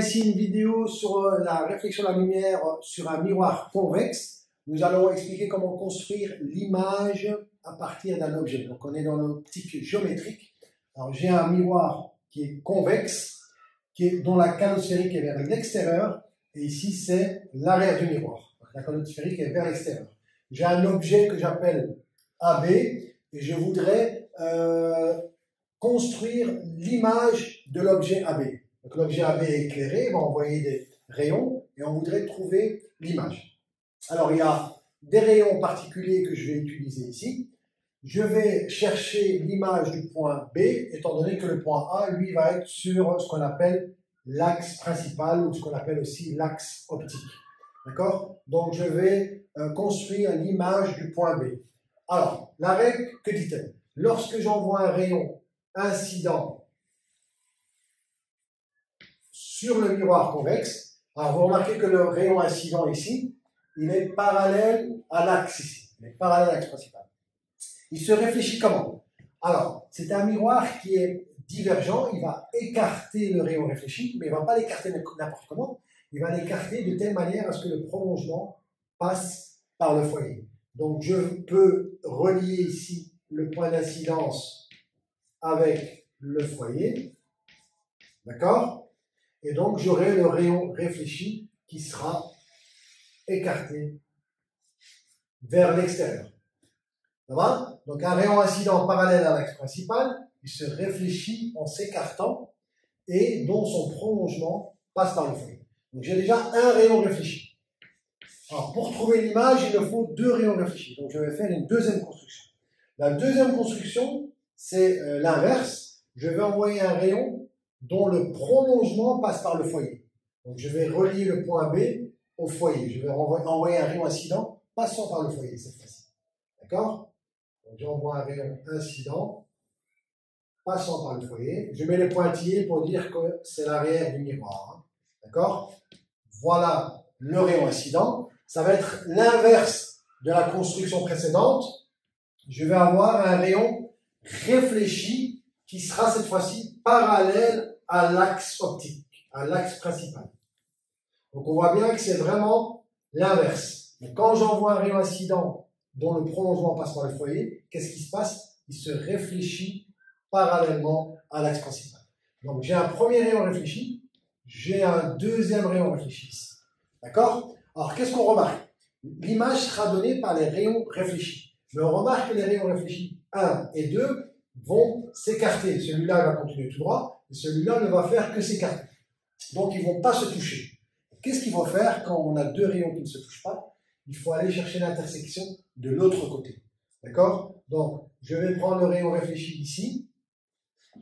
ici une vidéo sur la réflexion de la lumière sur un miroir convexe. Nous allons expliquer comment construire l'image à partir d'un objet. Donc on est dans l'optique géométrique. Alors j'ai un miroir qui est convexe, dont la canne sphérique est vers l'extérieur, et ici c'est l'arrière du miroir. Donc, la canne sphérique est vers l'extérieur. J'ai un objet que j'appelle AB, et je voudrais construire l'image de l'objet AB. Donc l'objet AB est éclairé, on va envoyer des rayons, et on voudrait trouver l'image. Alors il y a des rayons particuliers que je vais utiliser ici. Je vais chercher l'image du point B, étant donné que le point A, lui, va être sur ce qu'on appelle l'axe principal, ou ce qu'on appelle aussi l'axe optique. D'accord? Donc je vais construire l'image du point B. Alors, la règle, que dit-elle? Lorsque j'envoie un rayon incident sur le miroir convexe, alors vous remarquez que le rayon incident ici, il est parallèle à l'axe ici, il est parallèle à l'axe principal. Il se réfléchit comment? Alors, c'est un miroir qui est divergent, il va écarter le rayon réfléchi, mais il ne va pas l'écarter n'importe comment, il va l'écarter de telle manière à ce que le prolongement passe par le foyer. Donc je peux relier ici le point d'incidence avec le foyer, d'accord? Et donc j'aurai le rayon réfléchi qui sera écarté vers l'extérieur. Ça va? Donc un rayon incident parallèle à l'axe principal, il se réfléchit en s'écartant et dont son prolongement passe par le foyer. Donc j'ai déjà un rayon réfléchi. Alors pour trouver l'image, il me faut deux rayons réfléchis. Donc je vais faire une deuxième construction. La deuxième construction, c'est l'inverse. Je vais envoyer un rayon dont le prolongement passe par le foyer. Donc je vais relier le point B au foyer. Je vais envoyer un rayon incident passant par le foyer cette fois-ci. D'accord? Donc j'envoie un rayon incident passant par le foyer. Je mets les pointillés pour dire que c'est l'arrière du miroir. Hein. D'accord? Voilà le rayon incident. Ça va être l'inverse de la construction précédente. Je vais avoir un rayon réfléchi qui sera cette fois-ci parallèle à l'axe optique, à l'axe principal. Donc on voit bien que c'est vraiment l'inverse. Quand j'envoie un rayon incident dont le prolongement passe par le foyer, qu'est-ce qui se passe? Il se réfléchit parallèlement à l'axe principal. Donc j'ai un premier rayon réfléchi, j'ai un deuxième rayon réfléchi ici. D'accord? Alors qu'est-ce qu'on remarque? L'image sera donnée par les rayons réfléchis. Mais on remarque que les rayons réfléchis 1 et 2 vont s'écarter. Celui-là va continuer tout droit, et celui-là ne va faire que s'écarter. Donc ils ne vont pas se toucher. Qu'est-ce qu'il faut faire quand on a deux rayons qui ne se touchent pas? Il faut aller chercher l'intersection de l'autre côté. D'accord? Donc, je vais prendre le rayon réfléchi ici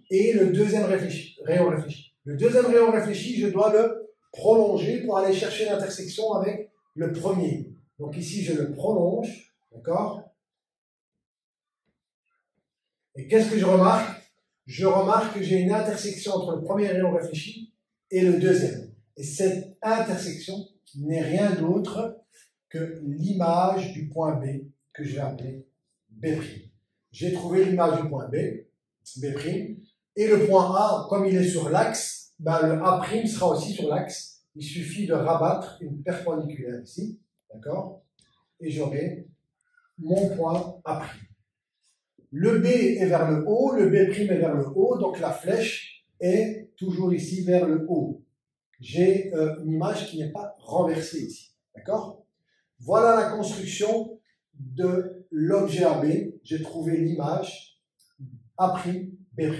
et le deuxième rayon réfléchi. Le deuxième rayon réfléchi, je dois le prolonger pour aller chercher l'intersection avec le premier. Donc ici, je le prolonge. D'accord? Et qu'est-ce que je remarque? Je remarque que j'ai une intersection entre le premier rayon réfléchi et le deuxième. Et cette intersection n'est rien d'autre que l'image du point B que je vais appeler B'. J'ai trouvé l'image du point B, B', et le point A, comme il est sur l'axe, ben le A' sera aussi sur l'axe. Il suffit de rabattre une perpendiculaire ici, d'accord? Et j'aurai mon point A'. Le B est vers le haut, le B' est vers le haut, donc la flèche est toujours ici vers le haut. J'ai une image qui n'est pas renversée ici, d'accord? Voilà la construction de l'objet AB. J'ai trouvé l'image A', B'.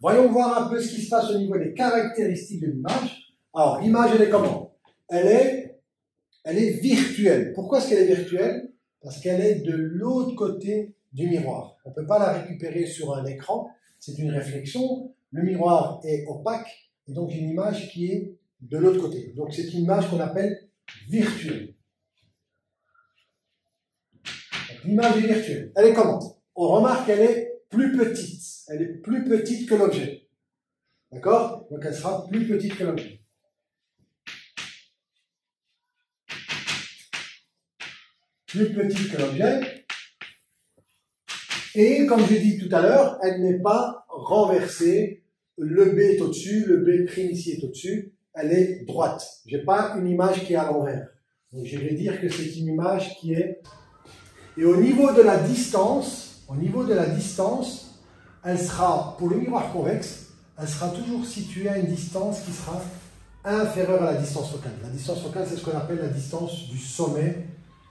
Voyons voir un peu ce qui se passe au niveau des caractéristiques de l'image. Alors, l'image, elle est comment? Elle est virtuelle. Pourquoi est-ce qu'elle est virtuelle? Parce qu'elle est de l'autre côté du miroir. On ne peut pas la récupérer sur un écran. C'est une réflexion. Le miroir est opaque. Et donc, une image qui est de l'autre côté. Donc, c'est une image qu'on appelle virtuelle. L'image est virtuelle. Elle est comment? On remarque qu'elle est plus petite. Elle est plus petite que l'objet. D'accord? Donc elle sera plus petite que l'objet. Plus petite que l'objet. Et comme j'ai dit tout à l'heure, elle n'est pas renversée. Le B est au-dessus, le B' ici est au-dessus. elle est droite. Je n'ai pas une image qui est à l'envers. Donc je vais dire que c'est une image qui est... Et au niveau de la distance, elle sera, pour le miroir convexe, elle sera toujours située à une distance qui sera inférieure à la distance focale. La distance focale, c'est ce qu'on appelle la distance du sommet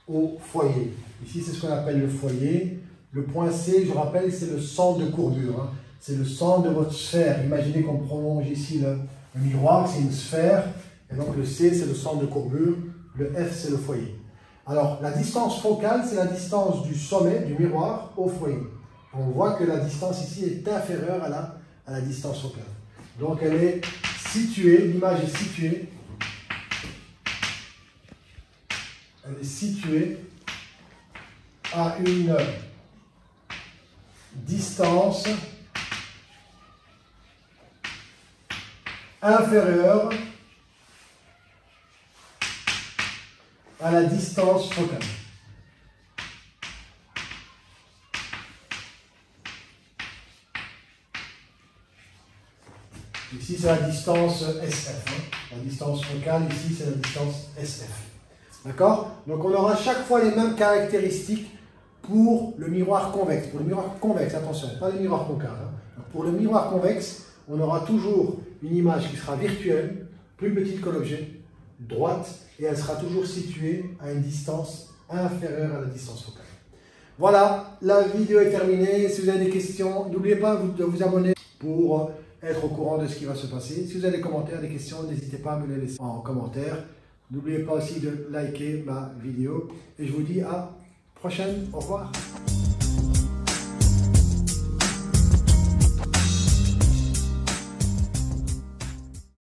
au foyer. Ici, c'est ce qu'on appelle le foyer. Le point C, je rappelle, c'est le centre de courbure. Hein. C'est le centre de votre sphère. Imaginez qu'on prolonge ici le miroir, c'est une sphère. Et donc le C, c'est le centre de courbure. Le F, c'est le foyer. Alors, la distance focale, c'est la distance du sommet du miroir au foyer. On voit que la distance ici est inférieure à la distance focale. Donc, elle est située, l'image est située. Elle est située à une distance inférieure à la distance focale. Ici, c'est la distance SF. Hein. La distance focale, ici, c'est la distance SF. D'accord? Donc, on aura chaque fois les mêmes caractéristiques pour le miroir convexe. Pour le miroir convexe, attention, pas le miroir concave. Hein. Pour le miroir convexe, on aura toujours une image qui sera virtuelle, plus petite que l'objet, droite, et elle sera toujours située à une distance inférieure à la distance focale. Voilà, la vidéo est terminée. Si vous avez des questions, n'oubliez pas de vous abonner pour être au courant de ce qui va se passer. Si vous avez des commentaires, des questions, n'hésitez pas à me les laisser en commentaire. N'oubliez pas aussi de liker ma vidéo. Et je vous dis à la prochaine. Au revoir.